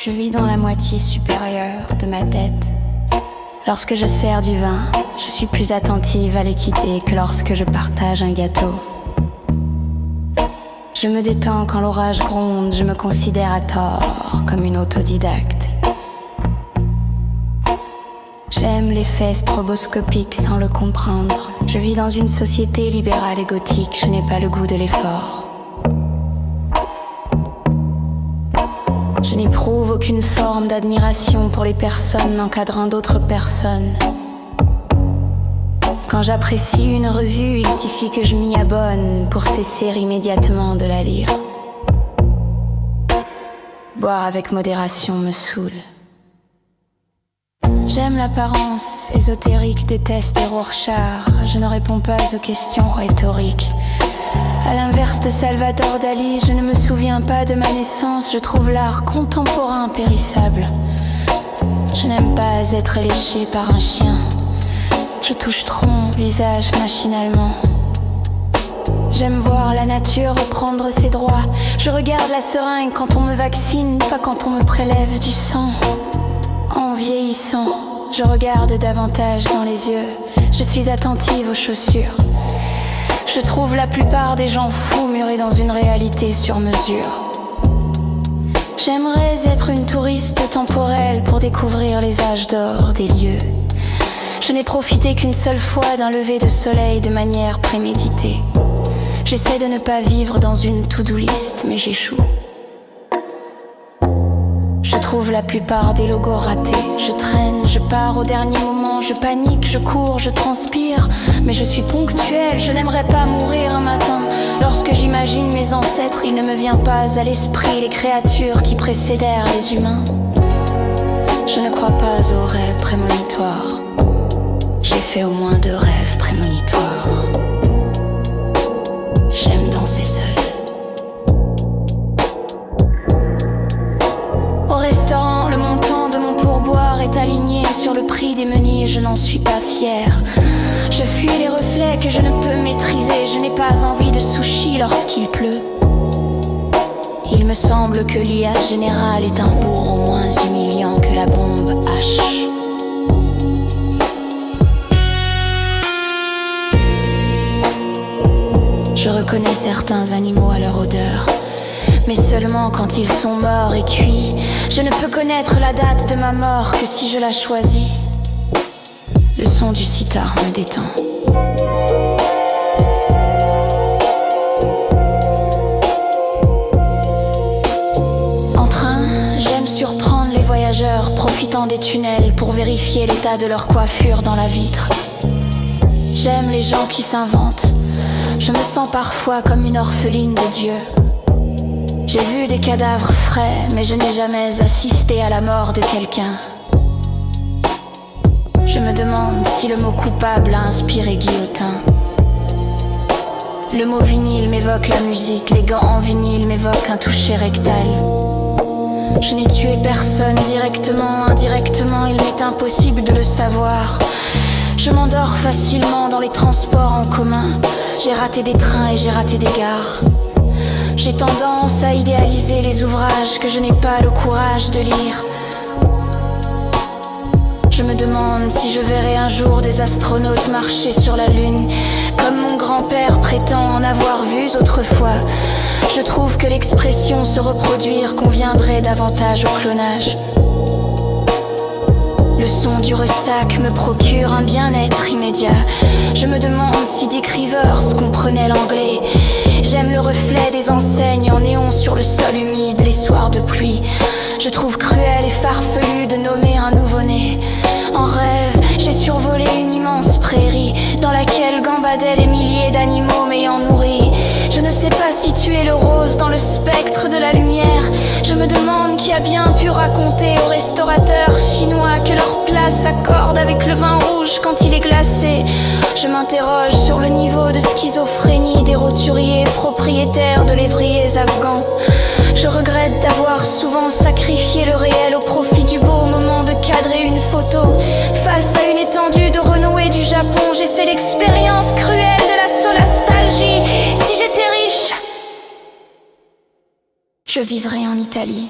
Je vis dans la moitié supérieure de ma tête. Lorsque je sers du vin, je suis plus attentive à l'équité que lorsque je partage un gâteau. Je me détends quand l'orage gronde, je me considère à tort comme une autodidacte. J'aime l'effet stroboscopique sans le comprendre. Je vis dans une société libérale et gothique, je n'ai pas le goût de l'effort. Je n'éprouve aucune forme d'admiration pour les personnes encadrant d'autres personnes. Quand j'apprécie une revue, il suffit que je m'y abonne pour cesser immédiatement de la lire. Boire avec modération me saoule. J'aime l'apparence ésotérique des tests et Rorschach. Je ne réponds pas aux questions rhétoriques. À l'inverse de Salvador Dali, je ne me souviens pas de ma naissance. Je trouve l'art contemporain périssable. Je n'aime pas être léché par un chien. Je touche trop mon visage machinalement. J'aime voir la nature reprendre ses droits. Je regarde la seringue quand on me vaccine, pas quand on me prélève du sang. En vieillissant, je regarde davantage dans les yeux. Je suis attentive aux chaussures. Je trouve la plupart des gens fous murés dans une réalité sur mesure. J'aimerais être une touriste temporelle pour découvrir les âges d'or des lieux. Je n'ai profité qu'une seule fois d'un lever de soleil de manière préméditée. J'essaie de ne pas vivre dans une to-do list, mais j'échoue. Je trouve la plupart des logos ratés. Je traîne, je pars au dernier moment, je panique, je cours, je transpire. Mais je suis ponctuelle, je n'aimerais pas mourir un matin. Lorsque j'imagine mes ancêtres, il ne me vient pas à l'esprit les créatures qui précédèrent les humains. Je ne crois pas aux rêves prémonitoires. J'ai fait au moins 2 rêves prémonitoires. J'aime danser seule. Au restaurant, le montant de mon pourboire est aligné sur le prix des menus et je n'en suis pas fière. Je fuis les reflets que je ne peux maîtriser. Je n'ai pas envie de sushi lorsqu'il pleut. Il me semble que l'IA générale est un bourreau moins humiliant que la bombe H. Je reconnais certains animaux à leur odeur, mais seulement quand ils sont morts et cuits. Je ne peux connaître la date de ma mort que si je la choisis. Le son du sitar me détend. En train, j'aime surprendre les voyageurs profitant des tunnels pour vérifier l'état de leur coiffure dans la vitre. J'aime les gens qui s'inventent. Je me sens parfois comme une orpheline de Dieu. J'ai vu des cadavres frais, mais je n'ai jamais assisté à la mort de quelqu'un. Je me demande si le mot coupable a inspiré Guillotin. Le mot vinyle m'évoque la musique, les gants en vinyle m'évoquent un toucher rectal. Je n'ai tué personne directement, indirectement, il m'est impossible de le savoir. Je m'endors facilement dans les transports en commun. J'ai raté des trains et j'ai raté des gares. J'ai tendance à idéaliser les ouvrages que je n'ai pas le courage de lire. Je me demande si je verrai un jour des astronautes marcher sur la Lune, comme mon grand-père prétend en avoir vu autrefois. Je trouve que l'expression se reproduire conviendrait davantage au clonage. Le son du ressac me procure un bien-être immédiat. Je me demande si Dick Rivers comprenait l'anglais. J'aime le reflet des enseignes en néon sur le sol humide les soirs de pluie. Je trouve cruel et farfelu de nommer un nouveau-né. En rêve, j'ai survolé une immense prairie dans laquelle gambadaient des milliers d'animaux m'ayant nourri. Je ne sais pas situer le rose dans le spectre de la lumière. Je me demande qui a bien pu raconter aux restaurateurs chinois que leur plat s'accorde avec le vin rouge quand il est glacé. Je m'interroge sur le niveau de schizophrénie des roturiers propriétaires de lévriers afghans. Je regrette d'avoir souvent sacrifié le réel au profit du beau moment de cadrer une photo. Face à une étendue de renouée du Japon, j'ai fait l'expérience cruelle de la solastalgie. Si j'étais riche, je vivrais en Italie.